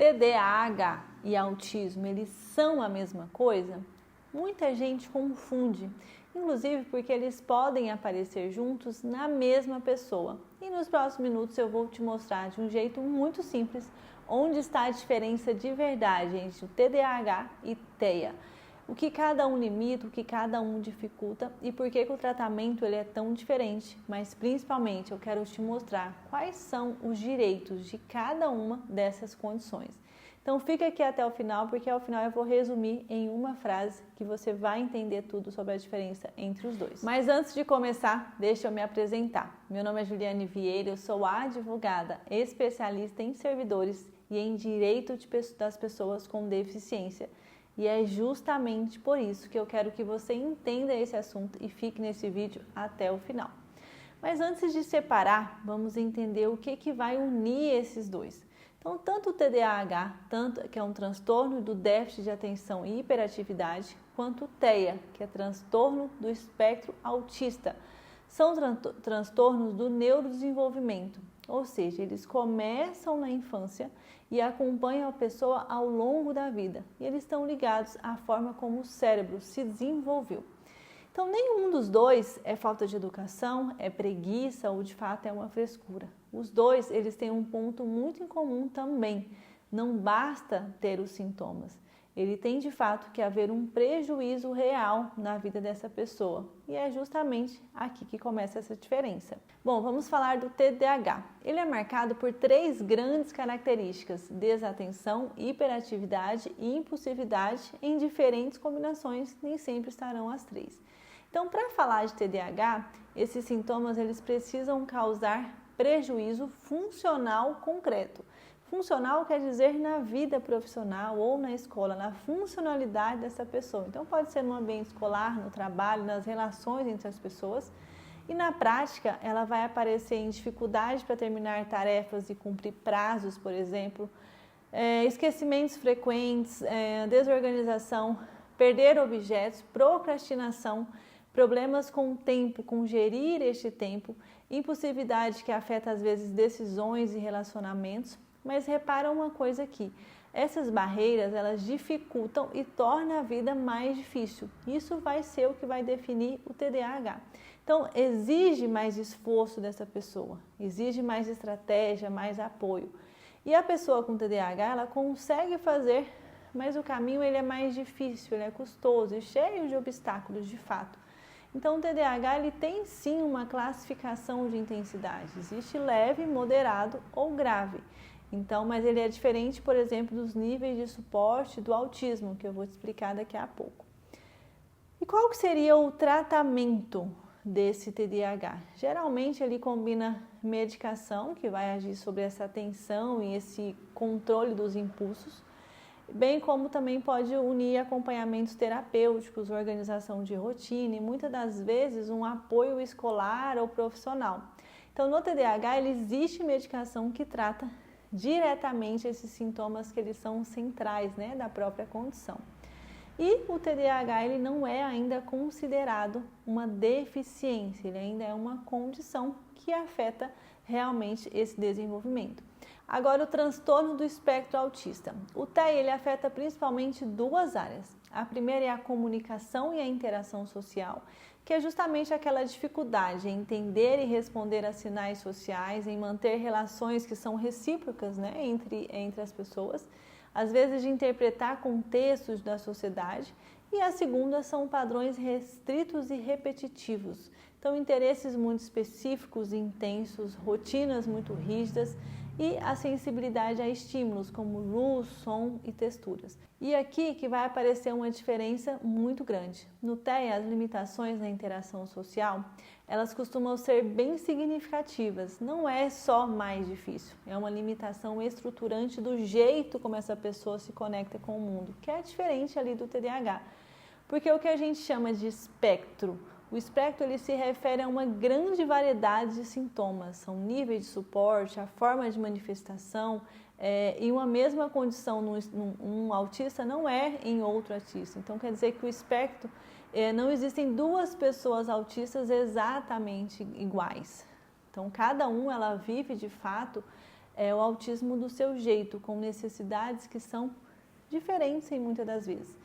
TDAH e autismo, eles são a mesma coisa? Muita gente confunde, inclusive porque eles podem aparecer juntos na mesma pessoa. E nos próximos minutos eu vou te mostrar de um jeito muito simples onde está a diferença de verdade entre o TDAH e TEA. O que cada um limita, o que cada um dificulta e por que o tratamento ele é tão diferente. Mas principalmente eu quero te mostrar quais são os direitos de cada uma dessas condições. Então fica aqui até o final, porque ao final eu vou resumir em uma frase que você vai entender tudo sobre a diferença entre os dois. Mas antes de começar, deixa eu me apresentar. Meu nome é Juliane Vieira, eu sou advogada especialista em servidores e em direito das pessoas com deficiência. E é justamente por isso que eu quero que você entenda esse assunto e fique nesse vídeo até o final. Mas antes de separar, vamos entender o que vai unir esses dois. Então, tanto o TDAH, que é um transtorno do déficit de atenção e hiperatividade, quanto o TEA, que é transtorno do espectro autista, são transtornos do neurodesenvolvimento, ou seja, eles começam na infância e acompanham a pessoa ao longo da vida. E eles estão ligados à forma como o cérebro se desenvolveu. Então, nenhum dos dois é falta de educação, é preguiça ou de fato é uma frescura. Os dois, eles têm um ponto muito em comum também. Não basta ter os sintomas. Ele tem de fato que haver um prejuízo real na vida dessa pessoa. E é justamente aqui que começa essa diferença. Bom, vamos falar do TDAH. Ele é marcado por 3 grandes características: desatenção, hiperatividade e impulsividade em diferentes combinações, nem sempre estarão as 3. Então, para falar de TDAH, esses sintomas eles precisam causar prejuízo funcional concreto. Funcional quer dizer na vida profissional ou na escola, na funcionalidade dessa pessoa. Então pode ser no ambiente escolar, no trabalho, nas relações entre as pessoas. E na prática ela vai aparecer em dificuldade para terminar tarefas e cumprir prazos, por exemplo, esquecimentos frequentes, desorganização, perder objetos, procrastinação, problemas com o tempo, com gerir este tempo, impulsividade que afeta às vezes decisões e relacionamentos. Mas repara uma coisa aqui, essas barreiras elas dificultam e tornam a vida mais difícil. Isso vai ser o que vai definir o TDAH. Então exige mais esforço dessa pessoa, exige mais estratégia, mais apoio. E a pessoa com TDAH ela consegue fazer, mas o caminho ele é mais difícil, ele é custoso e cheio de obstáculos de fato. Então o TDAH ele tem sim uma classificação de intensidade, existe leve, moderado ou grave. Então, mas ele é diferente, por exemplo, dos níveis de suporte do autismo, que eu vou te explicar daqui a pouco. E qual que seria o tratamento desse TDAH? Geralmente ele combina medicação, que vai agir sobre essa atenção e esse controle dos impulsos, bem como também pode unir acompanhamentos terapêuticos, organização de rotina e muitas das vezes um apoio escolar ou profissional. Então, no TDAH ele existe medicação que trata diretamente esses sintomas que eles são centrais, né, da própria condição. E o TDAH ele não é ainda considerado uma deficiência, ele ainda é uma condição que afeta realmente esse desenvolvimento. Agora, o transtorno do espectro autista. O TEA ele afeta principalmente 2 áreas. A primeira é a comunicação e a interação social, que é justamente aquela dificuldade em entender e responder a sinais sociais, em manter relações que são recíprocas, né, entre as pessoas, às vezes de interpretar contextos da sociedade. E a segunda são padrões restritos e repetitivos. Então, interesses muito específicos e intensos, rotinas muito rígidas e a sensibilidade a estímulos como luz, som e texturas. E aqui que vai aparecer uma diferença muito grande. No TEA, as limitações na interação social, elas costumam ser bem significativas. Não é só mais difícil, é uma limitação estruturante do jeito como essa pessoa se conecta com o mundo, que é diferente ali do TDAH. Porque o que a gente chama de espectro, o espectro ele se refere a uma grande variedade de sintomas, são níveis de suporte, a forma de manifestação, e uma mesma condição num autista não é em outro autista. Então quer dizer que o espectro, não existem 2 pessoas autistas exatamente iguais. Então cada ela vive de fato é o autismo do seu jeito, com necessidades que são diferentes em muitas das vezes.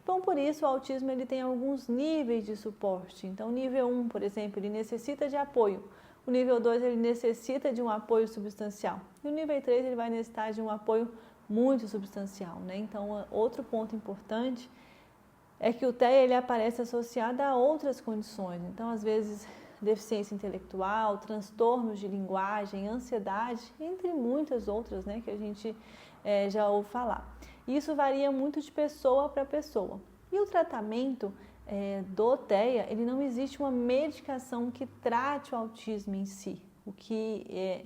Então, por isso, o autismo ele tem alguns níveis de suporte. Então, nível 1, por exemplo, ele necessita de apoio. O nível 2, ele necessita de um apoio substancial. E o nível 3, ele vai necessitar de um apoio muito substancial, né? Então, outro ponto importante é que o TEA ele aparece associado a outras condições. Então, às vezes, deficiência intelectual, transtornos de linguagem, ansiedade, entre muitas outras, né, que a gente já ouve falar. Isso varia muito de pessoa para pessoa. E o tratamento do TEA, ele não existe uma medicação que trate o autismo em si. O que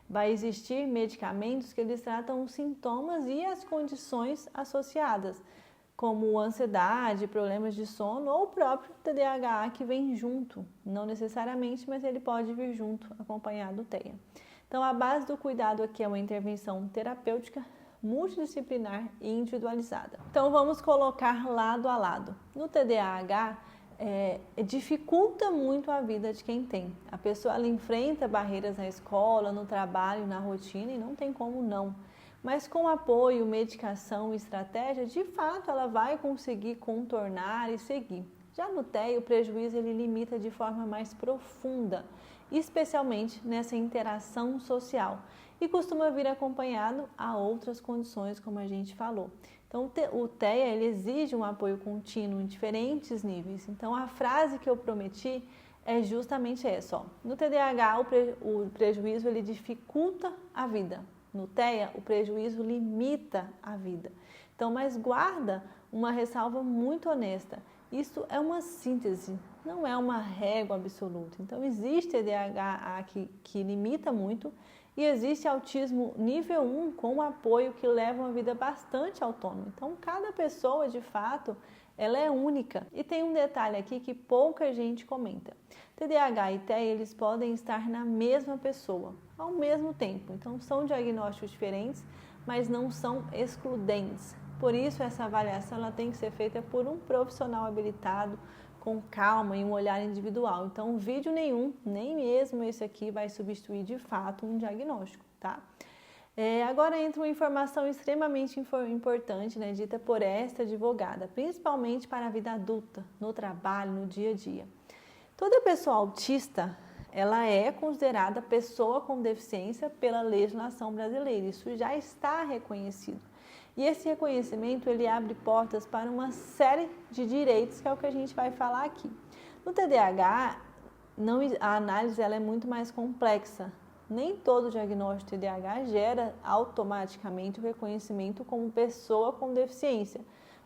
vai existir medicamentos que eles tratam os sintomas e as condições associadas, como ansiedade, problemas de sono ou o próprio TDAH que vem junto, não necessariamente, mas ele pode vir junto, acompanhado do TEA. Então, a base do cuidado aqui é uma intervenção terapêutica, multidisciplinar e individualizada. Então, vamos colocar lado a lado. No TDAH, dificulta muito a vida de quem tem. A pessoa ela enfrenta barreiras na escola, no trabalho, na rotina e não tem como não. Mas com apoio, medicação e estratégia, de fato ela vai conseguir contornar e seguir. Já no TEA, o prejuízo ele limita de forma mais profunda, especialmente nessa interação social, e costuma vir acompanhado a outras condições, como a gente falou. Então, o TEA ele exige um apoio contínuo em diferentes níveis. Então, a frase que eu prometi é justamente essa. Ó. No TDAH, o prejuízo ele dificulta a vida. No TEA, o prejuízo limita a vida. Então, mas guarda uma ressalva muito honesta. Isso é uma síntese, não é uma régua absoluta. Então, existe TDAH que limita muito e existe autismo nível 1 com apoio que leva uma vida bastante autônoma. Então, cada pessoa, de fato, ela é única. E tem um detalhe aqui que pouca gente comenta. TDAH e TEA, eles podem estar na mesma pessoa, ao mesmo tempo. Então, são diagnósticos diferentes, mas não são excludentes. Por isso, essa avaliação ela tem que ser feita por um profissional habilitado, com calma e um olhar individual. Então, vídeo nenhum, nem mesmo esse aqui, vai substituir de fato um diagnóstico, tá? Agora entra uma informação extremamente importante, né, dita por esta advogada, principalmente para a vida adulta, no trabalho, no dia a dia. Toda pessoa autista, ela é considerada pessoa com deficiência pela legislação brasileira, isso já está reconhecido. E esse reconhecimento, ele abre portas para uma série de direitos, que é o que a gente vai falar aqui. No TDAH, a análise ela é muito mais complexa. Nem todo diagnóstico de TDAH gera automaticamente o reconhecimento como pessoa com deficiência.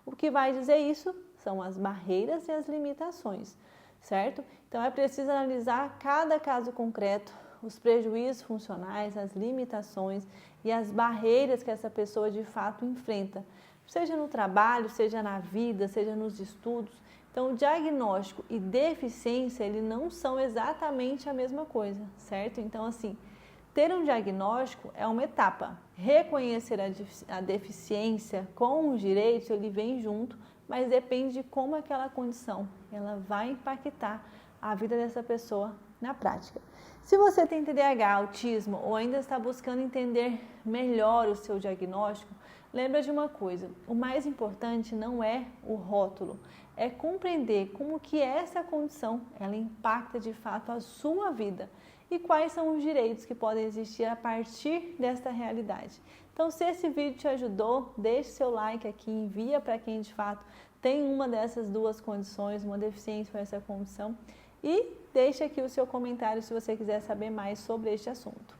O que vai dizer isso são as barreiras e as limitações, certo? Então, é preciso analisar cada caso concreto, os prejuízos funcionais, as limitações e as barreiras que essa pessoa de fato enfrenta, seja no trabalho, seja na vida, seja nos estudos. Então, o diagnóstico e deficiência, eles não são exatamente a mesma coisa, certo? Então, assim, ter um diagnóstico é uma etapa. Reconhecer a deficiência com os direitos, ele vem junto, mas depende de como aquela condição ela vai impactar a vida dessa pessoa na prática. Se você tem TDAH, autismo ou ainda está buscando entender melhor o seu diagnóstico, lembra de uma coisa, o mais importante não é o rótulo, é compreender como que essa condição ela impacta de fato a sua vida e quais são os direitos que podem existir a partir desta realidade. Então, se esse vídeo te ajudou, deixe seu like aqui, envia para quem de fato tem uma dessas duas condições, uma deficiência com essa condição, e deixe aqui o seu comentário se você quiser saber mais sobre este assunto.